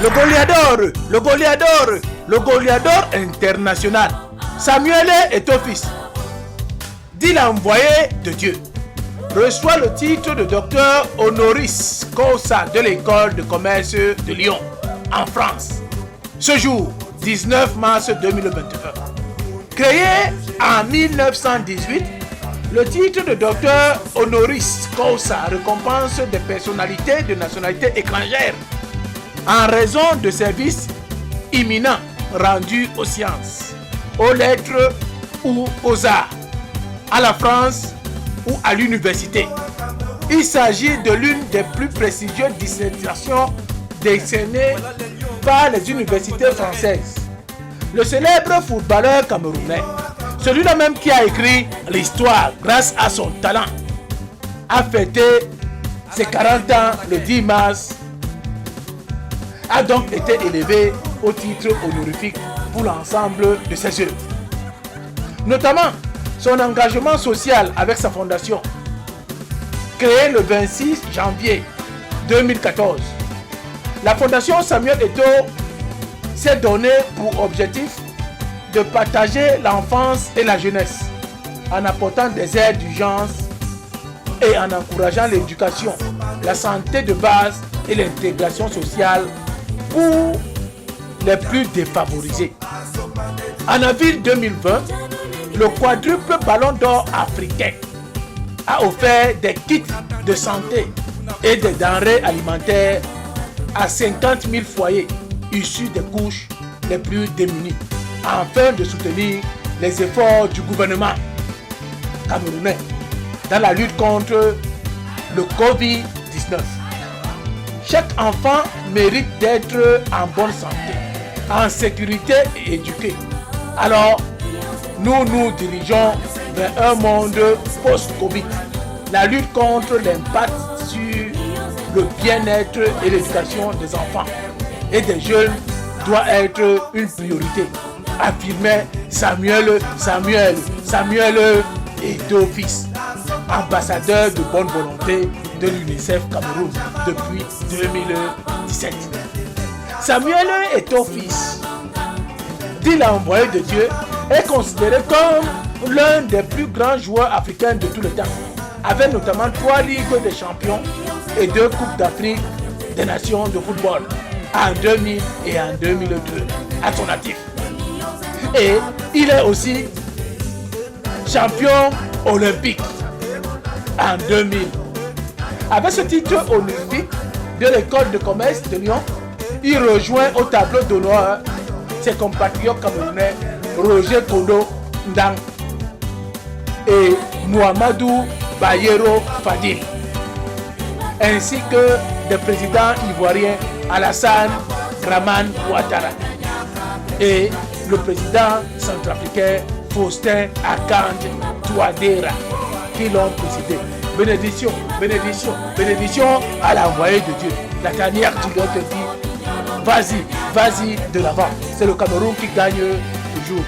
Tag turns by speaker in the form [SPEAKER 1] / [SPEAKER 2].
[SPEAKER 1] le Goliador international. Samuel Eto'o-Fils, dit l'envoyé de Dieu, reçoit le titre de docteur honoris causa de l'école de commerce de Lyon, en France. Ce jour, 19 mars 2021. Créé en 1918, le titre de docteur honoris causa récompense des personnalités de nationalité étrangère en raison de services imminents rendus aux sciences, aux lettres ou aux arts, à la France ou à l'université. Il s'agit de l'une des plus prestigieuses dissertations décernées par les universités françaises. Le célèbre footballeur camerounais, celui-là même qui a écrit l'histoire grâce à son talent, a fêté ses 40 ans le 10 mars, a donc été élevé au titre honorifique pour l'ensemble de ses œuvres. Notamment son engagement social avec sa fondation, créée le 26 janvier 2014. La fondation Samuel Eto'o s'est donné pour objectif de partager l'enfance et la jeunesse en apportant des aides d'urgence et en encourageant l'éducation, la santé de base et l'intégration sociale pour les plus défavorisés. En avril 2020, le quadruple ballon d'or africain a offert des kits de santé et des denrées alimentaires à 50 000 foyers issus des couches les plus démunies, afin de soutenir les efforts du gouvernement camerounais dans la lutte contre le Covid-19. Chaque enfant mérite d'être en bonne santé, en sécurité et éduqué. Alors, nous nous dirigeons vers un monde post-Covid. La lutte contre l'impact sur le bien-être et l'éducation des enfants et des jeunes doit être une priorité, affirmait Samuel Eto'o-Fils, ambassadeur de bonne volonté de l'UNICEF Cameroun depuis 2017. Samuel Eto'o-Fils, dit l'envoyé de Dieu, est considéré comme l'un des plus grands joueurs africains de tous les temps, avec notamment 3 Ligues des champions et 2 Coupes d'Afrique des nations de football en 2000 et en 2002 à son actif. Et il est aussi champion olympique en 2000. Avec ce titre olympique de l'école de commerce de Lyon, il rejoint au tableau d'honneur ses compatriotes camerounais Roger Kondo Ndang et Mouhamadou Bayero Fadil, ainsi que des présidents ivoiriens Alassane Dramane Ouattara et le président centrafricain Faustin Archange Touadéra qui l'ont précédé. Bénédiction, bénédiction, bénédiction à l'envoyé de Dieu. La tanière du Dieu te dit, vas-y, vas-y de l'avant. C'est le Cameroun qui gagne toujours.